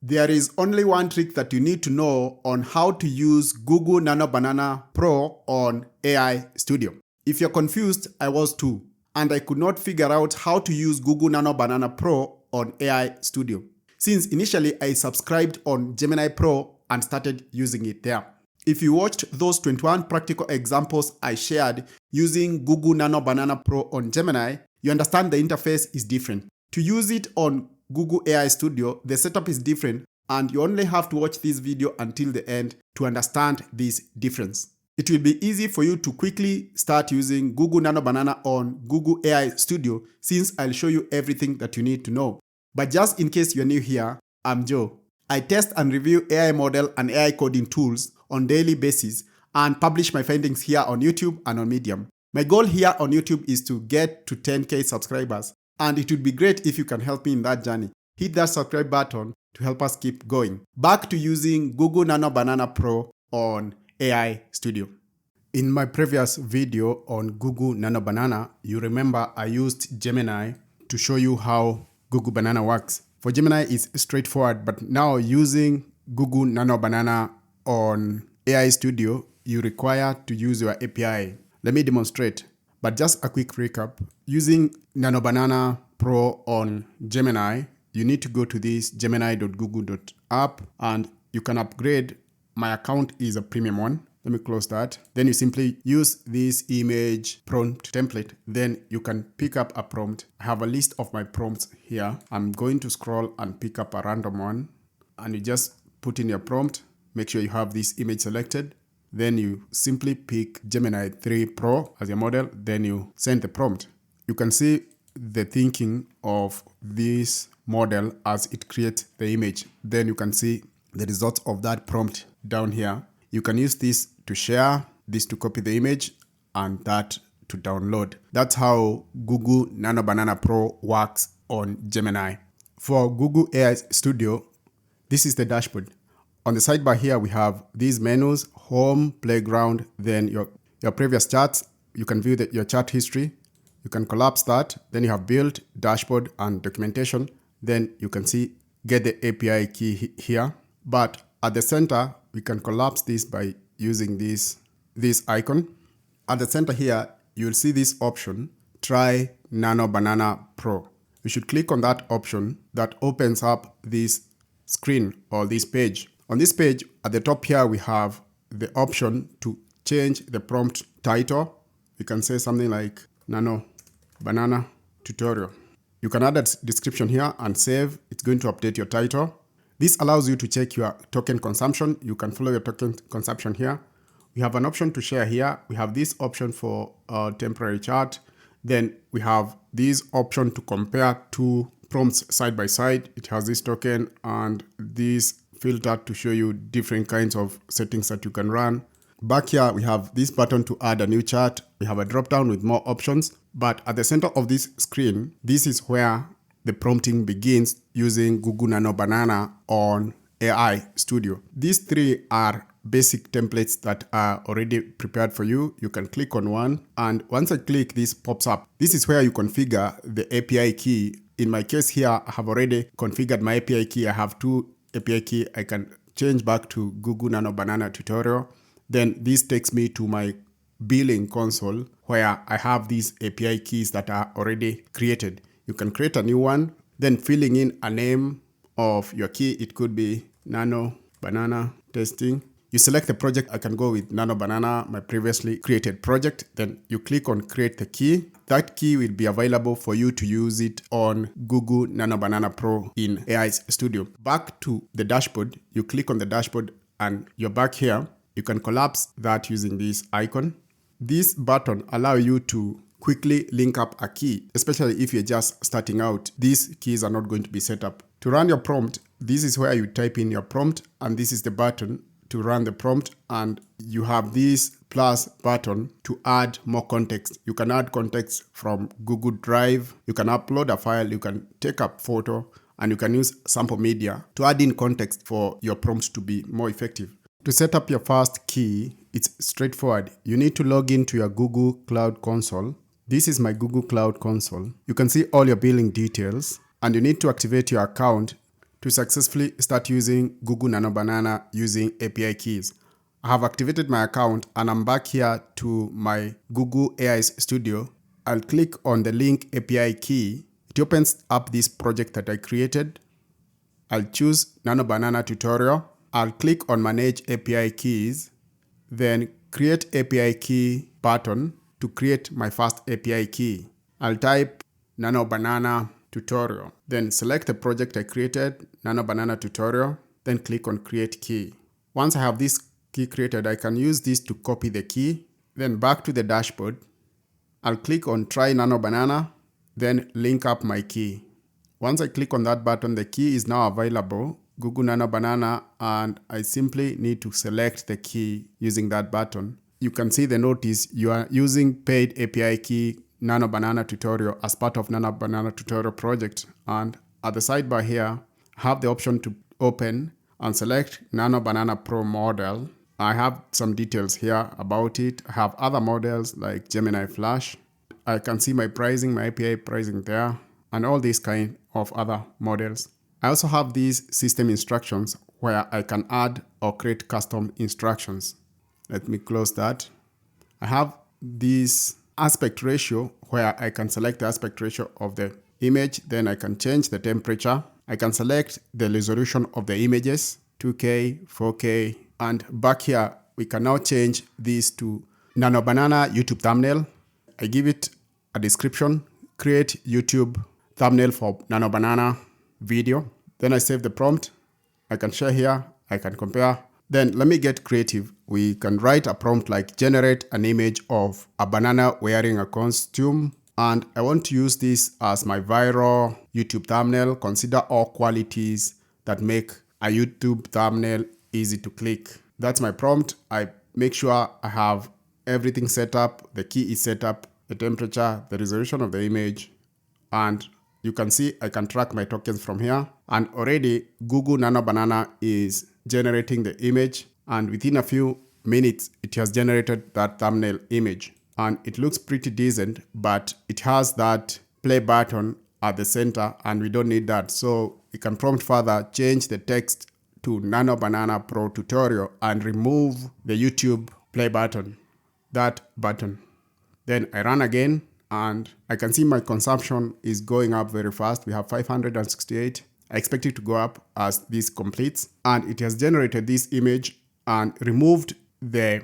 There is only one trick that you need to know on how to use Google Nano Banana Pro on AI Studio. If you're confused, I was too, and I could not figure out how to use Google Nano Banana Pro on AI Studio, since initially I subscribed on Gemini Pro and started using it there. If you watched those 21 practical examples I shared using Google Nano Banana Pro on Gemini, you understand the interface is different. To use it on Google AI Studio, the setup is different, and you only have to watch this video until the end to understand this difference. It will be easy for you to quickly start using Google Nano Banana on Google AI Studio, since I'll show you everything that you need to know. But just in case you're new here, I'm Joe. I test and review AI model and AI coding tools on daily basis and publish my findings here on YouTube and on Medium. My goal here on YouTube is to get to 10K subscribers, and it would be great if you can help me in that journey. Hit that subscribe button to help us keep going. Back to using Google Nano Banana Pro on AI Studio. In my previous video on Google Nano Banana, you remember I used Gemini to show you how Google Banana works. For Gemini, it's straightforward, but now using Google Nano Banana on AI Studio, you require to use your API. Let me demonstrate. But just a quick recap. Using Nano Banana Pro on Gemini, you need to go to this gemini.google.app and you can upgrade. My account is a premium one. Let me close that. Then you simply use this image prompt template. Then you can pick up a prompt. I have a list of my prompts here. I'm going to scroll and pick up a random one. And you just put in your prompt. Make sure you have this image selected. Then you simply pick Gemini 3 Pro as your model. Then you send the prompt. You can see the thinking of this model as it creates the image. Then you can see the results of that prompt down here. You can use this to share, this to copy the image, and that to download. That's how Google Nano Banana Pro works on Gemini. For Google AI Studio, this is the dashboard. On the sidebar here, we have these menus: home, playground, then your previous charts. You can view your chart history. You can collapse that. Then you have build, dashboard, and documentation. Then you can see, get the API key here. But at the center, we can collapse this by using this icon. At the center here, you'll see this option, try Nano Banana Pro. You should click on that option. That opens up this screen or this page. On this page, at the top here, we have the option to change the prompt title. You can say something like Nano Banana Tutorial. You can add a description here and save. It's going to update your title. This allows you to check your token consumption. You can follow your token consumption here. We have an option to share here. We have this option for a temporary chart. Then we have this option to compare two prompts side by side. It has this token and this filter to show you different kinds of settings that you can run. Back here, we have this button to add a new chart. We have a drop down with more options. But at the center of this screen, this is where the prompting begins using Google Nano Banana on AI Studio. These three are basic templates that are already prepared for you. You can click on one, and once I click, this pops up. This is where you configure the API key. In my case here, I have already configured my API key. I have two API key. I can change back to Google Nano Banana Tutorial. Then this takes me to my billing console where I have these API keys that are already created. You can create a new one, then filling in a name of your key. It could be Nano Banana Testing. You select the project. I can go with Nano Banana, my previously created project. Then you click on create the key. That key will be available for you to use it on Google Nano Banana Pro in AI Studio. Back to the dashboard. You click on the dashboard and you're back here. You can collapse that using this icon. This button allows you to quickly link up a key, especially if you're just starting out. These keys are not going to be set up. To run your prompt, this is where you type in your prompt, and this is the button to run the prompt, and you have this plus button to add more context. You can add context from Google Drive. You can upload a file. You can take a photo, and you can use sample media to add in context for your prompt to be more effective. To set up your first key, it's straightforward. You need to log into your Google Cloud Console. This is my Google Cloud Console. You can see all your billing details, and you need to activate your account to successfully start using Google Nano Banana using API keys. I have activated my account and I'm back here to my Google AI Studio. I'll click on the link API key. It opens up this project that I created. I'll choose Nano Banana tutorial. I'll click on manage API keys, then create API key button to create my first API key. I'll type Nano Banana tutorial, then select the project I created, Nano Banana tutorial, then click on create key. Once I have this key created, I can use this to copy the key, then back to the dashboard. I'll click on try Nano Banana, then link up my key. Once I click on that button, the key is now available, Google Nano Banana, and I simply need to select the key using that button. You can see the notice you are using paid API key Nano Banana tutorial as part of Nano Banana tutorial project, and at the sidebar here, I have the option to open and select Nano Banana Pro model. I have some details here about it. I have other models like Gemini Flash. I can see my pricing, my API pricing there, and all these kind of other models. I also have these system instructions where I can add or create custom instructions. Let me close that. I have this aspect ratio where I can select the aspect ratio of the image. Then I can change the temperature. I can select the resolution of the images, 2K, 4K, and back here, we can now change this to Nano Banana YouTube thumbnail. I give it a description, create YouTube thumbnail for Nano Banana video. Then I save the prompt. I can share here. I can compare. Then let me get creative. We can write a prompt like generate an image of a banana wearing a costume. And I want to use this as my viral YouTube thumbnail. Consider all qualities that make a YouTube thumbnail easy to click. That's my prompt. I make sure I have everything set up. The key is set up, the temperature, the resolution of the image, and you can see I can track my tokens from here. And already Google Nano Banana is generating the image, and within a few minutes it has generated that thumbnail image. And it looks pretty decent, but it has that play button at the center and we don't need that. So we can prompt further, change the text to Nano Banana Pro tutorial and remove the YouTube play button, that button. Then I run again and I can see my consumption is going up very fast. We have 568. I expect it to go up as this completes, and it has generated this image and removed the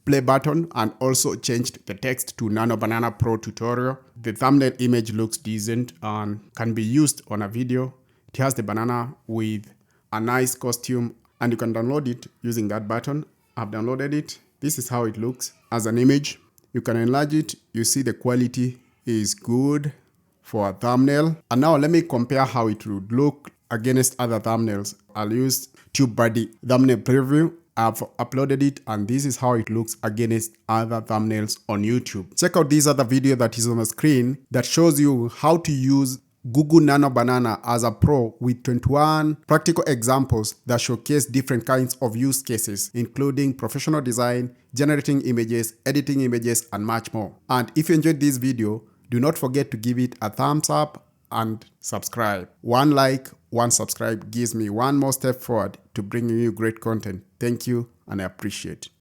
play button and also changed the text to Nano Banana Pro tutorial. The thumbnail image looks decent and can be used on a video. It has the banana with a nice costume and you can download it using that button. I've downloaded it. This is how it looks as an image. You can enlarge it. You see the quality is good for a thumbnail. And now let me compare how it would look against other thumbnails. I'll use TubeBuddy thumbnail preview. I've uploaded it and this is how it looks against other thumbnails on YouTube. Check out this other video that is on the screen that shows you how to use Google Nano Banana as a pro with 21 practical examples that showcase different kinds of use cases, including professional design, generating images, editing images, and much more. And if you enjoyed this video, do not forget to give it a thumbs up and subscribe. One like, one subscribe gives me one more step forward to bringing you great content. Thank you and I appreciate it.